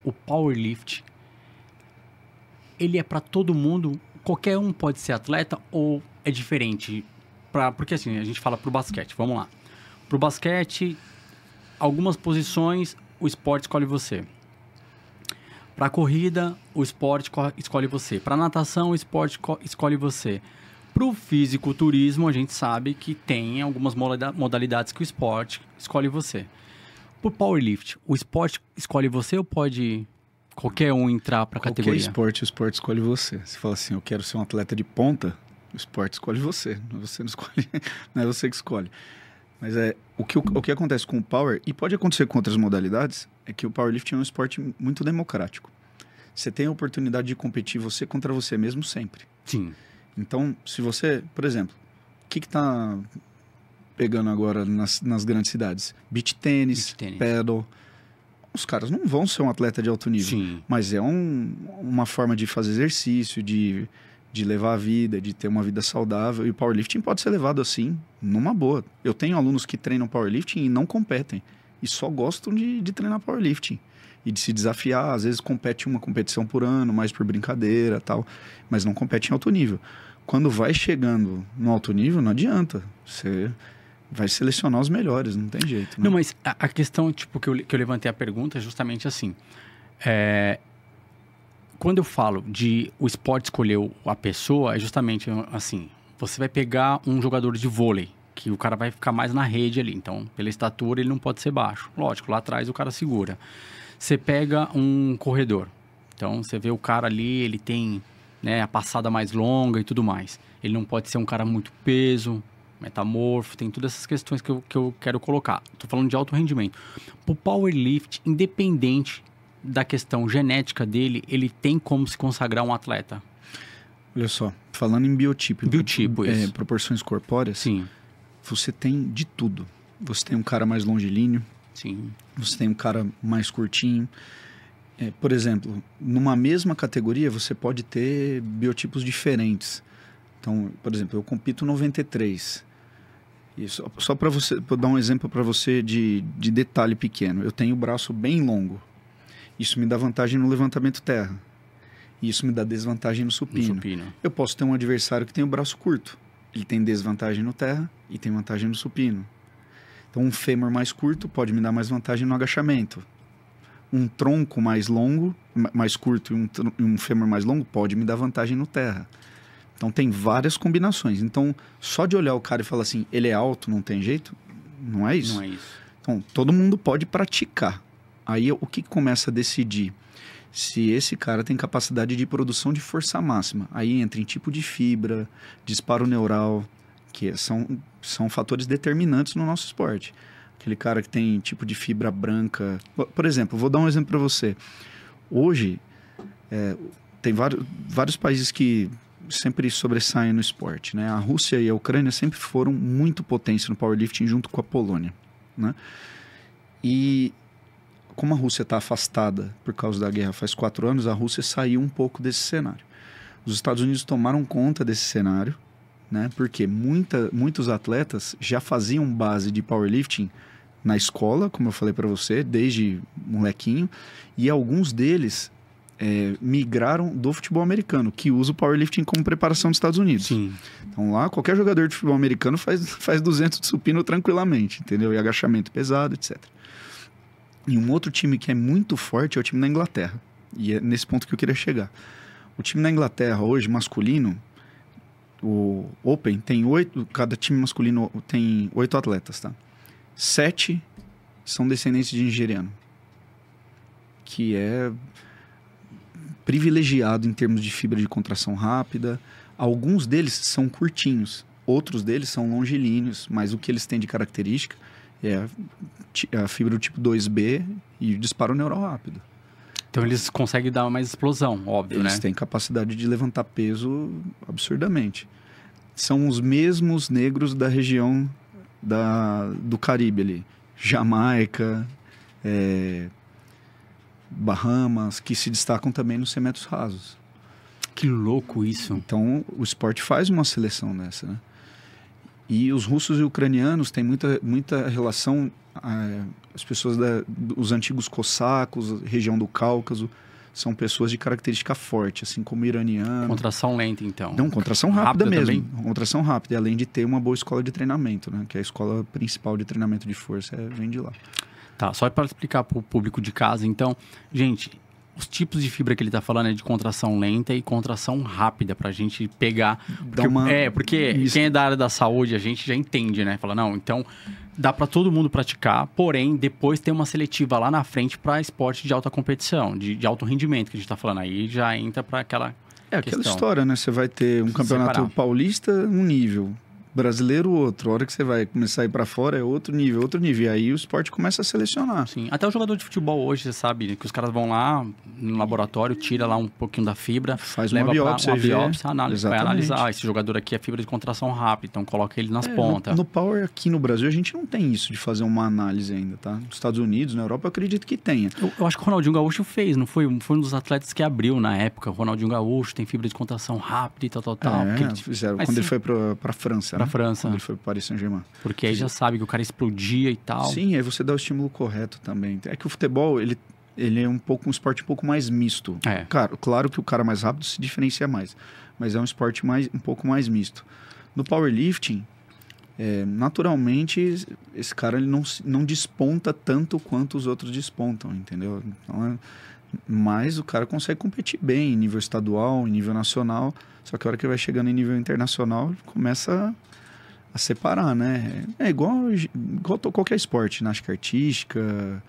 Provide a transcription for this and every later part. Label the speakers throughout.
Speaker 1: o powerlift, ele é para todo mundo? Qualquer um pode ser atleta ou é diferente? Porque assim, a gente fala pro basquete, vamos lá. Pro basquete, algumas posições, o esporte escolhe você. Pra corrida, o esporte escolhe você. Pra natação, o esporte escolhe você. Pro fisiculturismo, a gente sabe que tem algumas modalidades que o esporte escolhe você. Pro powerlift, o esporte escolhe você ou pode qualquer um entrar pra categoria?
Speaker 2: Qualquer esporte, o esporte escolhe você. Você fala assim, eu quero ser um atleta de ponta, o esporte escolhe você. Você não escolhe, não é você que escolhe. Mas o que acontece com o power, e pode acontecer com outras modalidades, é que o powerlifting é um esporte muito democrático. Você tem a oportunidade de competir você contra você mesmo sempre.
Speaker 1: Sim.
Speaker 2: Então, se você, por exemplo, o que está pegando agora nas grandes cidades? Beach tênis, paddle. Os caras não vão ser um atleta de alto nível.
Speaker 1: Sim.
Speaker 2: Mas é uma forma de fazer exercício, de levar a vida, de ter uma vida saudável. E o powerlifting pode ser levado assim, numa boa. Eu tenho alunos que treinam powerlifting e não competem. E só gostam de treinar powerlifting. E de se desafiar. Às vezes compete uma competição por ano, mais por brincadeira tal. Mas não compete em alto nível. Quando vai chegando no alto nível, não adianta. Você vai selecionar os melhores, não tem jeito. Né?
Speaker 1: Não, mas a questão tipo, que eu levantei a pergunta é justamente assim. Quando eu falo de o esporte escolher a pessoa, é justamente assim. Você vai pegar um jogador de vôlei, que o cara vai ficar mais na rede ali. Então, pela estatura, ele não pode ser baixo. Lógico, lá atrás o cara segura. Você pega um corredor. Então, você vê o cara ali, ele tem, né, a passada mais longa e tudo mais. Ele não pode ser um cara muito peso, metamorfo, tem todas essas questões que eu quero colocar. Estou falando de alto rendimento. O powerlift, independente da questão genética dele, ele tem como se consagrar um atleta?
Speaker 2: Olha só, falando em biotipo,
Speaker 1: isso.
Speaker 2: proporções corpóreas,
Speaker 1: sim,
Speaker 2: você tem de tudo. Você tem um cara mais longilíneo,
Speaker 1: sim,
Speaker 2: você tem um cara mais curtinho. Por exemplo, numa mesma categoria você pode ter biotipos diferentes. Então, por exemplo, eu compito 93. Isso, só para você, para dar um exemplo para você de detalhe pequeno. Eu tenho o braço bem longo. Isso me dá vantagem no levantamento terra. Isso me dá desvantagem no supino. Eu posso ter um adversário que tem o braço curto. Ele tem desvantagem no terra e tem vantagem no supino. Então, um fêmur mais curto pode me dar mais vantagem no agachamento. Um tronco mais longo, mais curto e um fêmur mais longo pode me dar vantagem no terra. Então, tem várias combinações. Então, só de olhar o cara e falar assim, ele é alto, não tem jeito? Não é isso?
Speaker 1: Não é isso.
Speaker 2: Então, todo mundo pode praticar. Aí, o que começa a decidir? Se esse cara tem capacidade de produção de força máxima. Aí entra em tipo de fibra, disparo neural, que são fatores determinantes no nosso esporte. Aquele cara que tem tipo de fibra branca. Por exemplo, vou dar um exemplo para você. Hoje, tem vários países que sempre sobressaem no esporte, né? A Rússia e a Ucrânia sempre foram muito potência no powerlifting junto com a Polônia, né? E como a Rússia está afastada por causa da guerra faz 4 anos, a Rússia saiu um pouco desse cenário. Os Estados Unidos tomaram conta desse cenário, né? Porque muitos atletas já faziam base de powerlifting na escola, como eu falei para você, desde molequinho, e alguns deles migraram do futebol americano, que usa o powerlifting como preparação dos Estados Unidos.
Speaker 1: Sim.
Speaker 2: Então lá, qualquer jogador de futebol americano faz 200 de supino tranquilamente, entendeu? E agachamento pesado, etc. E um outro time que é muito forte é o time da Inglaterra. E é nesse ponto que eu queria chegar. O time da Inglaterra hoje, masculino, o Open, tem 8... Cada time masculino tem 8 atletas, tá? 7 são descendentes de nigeriano. Que é privilegiado em termos de fibra de contração rápida. Alguns deles são curtinhos. Outros deles são longilíneos. Mas o que eles têm de característica é a fibra do tipo 2B e o disparo neural rápido.
Speaker 1: Então eles conseguem dar mais explosão, óbvio, né?
Speaker 2: Eles têm capacidade de levantar peso absurdamente. São os mesmos negros da região do Caribe ali. Jamaica, Bahamas, que se destacam também nos 100 metros rasos.
Speaker 1: Que louco isso.
Speaker 2: Então o esporte faz uma seleção nessa, né? E os russos e ucranianos têm muita relação, as pessoas os antigos cossacos, região do Cáucaso, são pessoas de característica forte, assim como o iraniano.
Speaker 1: Contração lenta, então.
Speaker 2: Não, contração rápida mesmo.
Speaker 1: Também?
Speaker 2: Contração rápida, e além de ter uma boa escola de treinamento, né? Que é a escola principal de treinamento de força, vem de lá.
Speaker 1: Tá, só para explicar para o público de casa, então, gente, os tipos de fibra que ele está falando é de contração lenta e contração rápida, para a gente pegar. Porque quem é da área da saúde, a gente já entende, né? Fala, não, então dá para todo mundo praticar, porém, depois tem uma seletiva lá na frente para esporte de alta competição, de alto rendimento que a gente está falando. Aí já entra para aquela.
Speaker 2: Aquela história, né? Você vai ter um campeonato paulista, um nível. Brasileiro, outro. A hora que você vai começar a ir para fora é outro nível, outro nível. E aí o esporte começa a selecionar.
Speaker 1: Sim. Até o jogador de futebol hoje, você sabe, que os caras vão lá no laboratório, tira lá um pouquinho da fibra,
Speaker 2: faz
Speaker 1: leva
Speaker 2: uma biópsia,
Speaker 1: vai analisar. Esse jogador aqui é fibra de contração rápida, então coloca ele nas pontas.
Speaker 2: No Power aqui no Brasil, a gente não tem isso de fazer uma análise ainda, tá? Nos Estados Unidos, na Europa, eu acredito que tenha.
Speaker 1: Eu acho que o Ronaldinho Gaúcho fez, não foi? Foi um dos atletas que abriu na época. O Ronaldinho Gaúcho tem fibra de contração rápida e tal.
Speaker 2: Fizeram. Quando ele foi pra França,
Speaker 1: pra
Speaker 2: né?
Speaker 1: França.
Speaker 2: Quando ele foi pro Paris Saint-Germain.
Speaker 1: Porque aí já sabe que o cara explodia e tal.
Speaker 2: Sim, aí você dá o estímulo correto também. É que o futebol, ele é um esporte um pouco mais misto. Claro que o cara mais rápido se diferencia mais, mas é um esporte um pouco mais misto. No powerlifting, naturalmente, esse cara ele não desponta tanto quanto os outros despontam, entendeu? Então, mas o cara consegue competir bem em nível estadual, em nível nacional, só que a hora que vai chegando em nível internacional, começa a separar, né? É igual qualquer esporte, ginástica artística,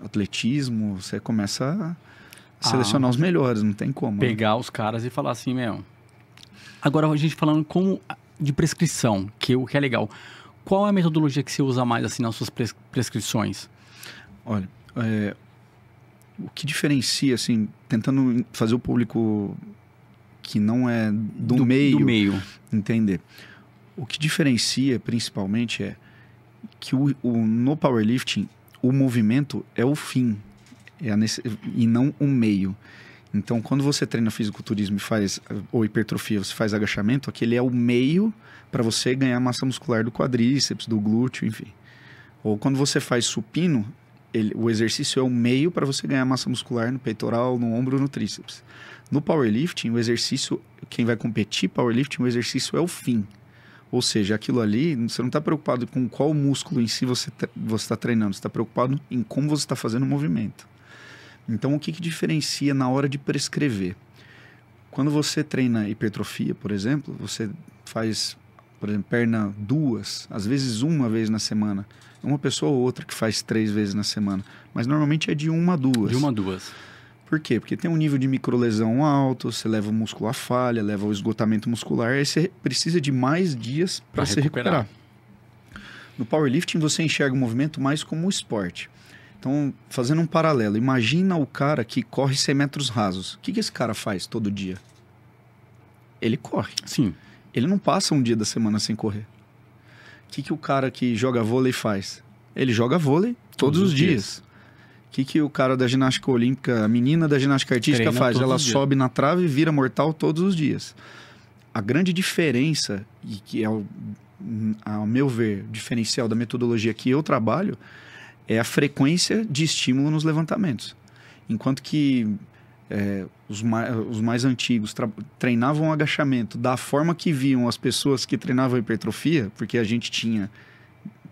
Speaker 2: atletismo, você começa a selecionar os melhores, não tem como.
Speaker 1: Pegar os caras e falar assim, meu. Agora a gente falando de prescrição, que é legal. Qual é a metodologia que você usa mais assim nas suas prescrições?
Speaker 2: Olha, o que diferencia, assim, tentando fazer o público que não é do meio entender. O que diferencia, principalmente, é que no powerlifting, o movimento é o fim, e não o meio. Então, quando você treina fisiculturismo ou hipertrofia, você faz agachamento, aquele é o meio para você ganhar massa muscular do quadríceps, do glúteo, enfim. Ou quando você faz supino, o exercício é o meio para você ganhar massa muscular no peitoral, no ombro, no tríceps. No powerlifting, o exercício, quem vai competir powerlifting, o exercício é o fim. Ou seja, aquilo ali, você não está preocupado com qual músculo em si você está treinando, você está preocupado em como você está fazendo o movimento. Então, o que diferencia na hora de prescrever? Quando você treina hipertrofia, por exemplo, você faz, por exemplo, perna 2, às vezes 1 vez na semana. Uma pessoa ou outra que faz 3 vezes na semana. Mas normalmente é de 1 a 2.
Speaker 1: De 1 a 2.
Speaker 2: Por quê? Porque tem um nível de microlesão alto, você leva o músculo à falha, leva ao esgotamento muscular, aí você precisa de mais dias para se recuperar. No powerlifting, você enxerga o movimento mais como um esporte. Então, fazendo um paralelo, imagina o cara que corre 100 metros rasos. O que esse cara faz todo dia? Ele corre.
Speaker 1: Sim.
Speaker 2: Ele não passa um dia da semana sem correr. O que o cara que joga vôlei faz? Ele joga vôlei todos os dias. O que o cara da ginástica olímpica, a menina da ginástica artística faz? Ela sobe na trave e vira mortal todos os dias. A grande diferença, e que é, ao meu ver, diferencial da metodologia que eu trabalho, é a frequência de estímulo nos levantamentos. Enquanto que os mais antigos treinavam agachamento da forma que viam as pessoas que treinavam hipertrofia, porque a gente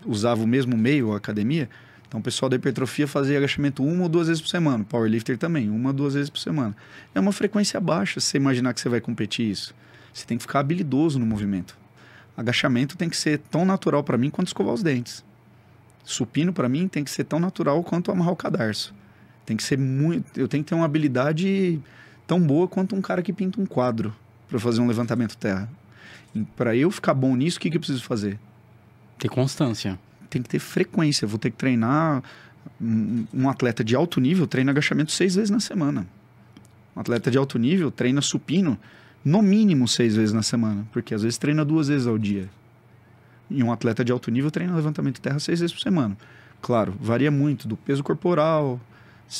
Speaker 2: usava o mesmo meio, a academia. Então, o pessoal da hipertrofia fazia agachamento 1 ou 2 vezes por semana. Powerlifter também, 1 ou 2 vezes por semana. É uma frequência baixa se você imaginar que você vai competir isso. Você tem que ficar habilidoso no movimento. Agachamento tem que ser tão natural para mim quanto escovar os dentes. Supino, para mim, tem que ser tão natural quanto amarrar o cadarço. Tem que ser eu tenho que ter uma habilidade tão boa quanto um cara que pinta um quadro para fazer um levantamento terra. Para eu ficar bom nisso, o que eu preciso fazer?
Speaker 1: Ter constância.
Speaker 2: Tem que ter frequência. Vou ter que treinar. Um atleta de alto nível treina agachamento 6 vezes na semana. Um atleta de alto nível treina supino no mínimo 6 vezes na semana, porque às vezes treina 2 vezes ao dia. E um atleta de alto nível treina levantamento terra 6 vezes por semana. Claro, varia muito do peso corporal,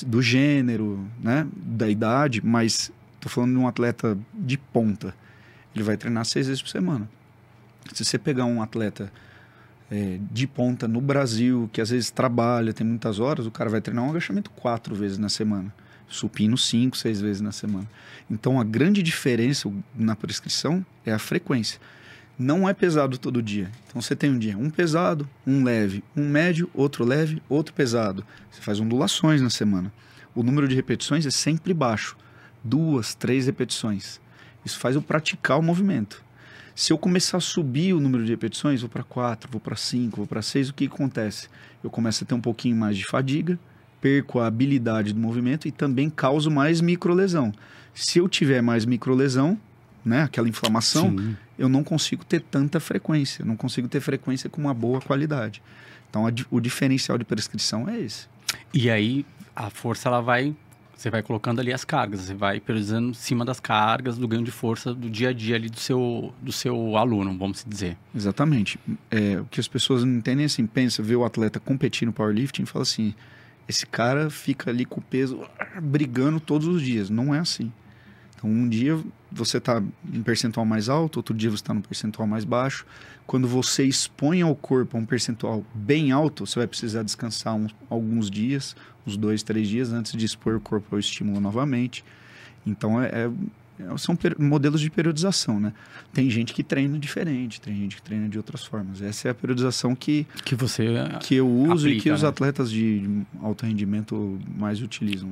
Speaker 2: do gênero, né, da idade, mas estou falando de um atleta de ponta. Ele vai treinar 6 vezes por semana. Se você pegar um atleta de ponta no Brasil, que às vezes trabalha, tem muitas horas, o cara vai treinar um agachamento 4 vezes na semana. Supino 5, 6 vezes na semana. Então, a grande diferença na prescrição é a frequência. Não é pesado todo dia. Então, você tem um dia um pesado, um leve, um médio, outro leve, outro pesado. Você faz ondulações na semana. O número de repetições é sempre baixo. 2, 3 repetições. Isso faz eu praticar o movimento. Se eu começar a subir o número de repetições, vou para 4, vou para 5, vou para 6, o que acontece? Eu começo a ter um pouquinho mais de fadiga, perco a habilidade do movimento e também causo mais microlesão. Se eu tiver mais microlesão, né, aquela inflamação,
Speaker 1: Sim.
Speaker 2: eu não consigo ter tanta frequência, não consigo ter frequência com uma boa qualidade. Então, o diferencial de prescrição é esse.
Speaker 1: E aí, a força, você vai colocando ali as cargas, você vai periodizando em cima das cargas do ganho de força do dia a dia ali do seu aluno, vamos dizer.
Speaker 2: Exatamente. O que as pessoas não entendem assim, pensa, vê o atleta competir no powerlifting e fala assim, esse cara fica ali com o peso brigando todos os dias. Não é assim. Então, um dia você está em percentual mais alto, outro dia você está no percentual mais baixo. Quando você expõe ao corpo a um percentual bem alto, você vai precisar descansar alguns dias, uns 2, 3 dias antes de expor o corpo ao estímulo novamente. Então, são modelos de periodização, né? Tem gente que treina diferente, tem gente que treina de outras formas. Essa é a periodização que
Speaker 1: você
Speaker 2: eu uso
Speaker 1: aplica,
Speaker 2: e que os
Speaker 1: né?
Speaker 2: atletas de alto rendimento mais utilizam.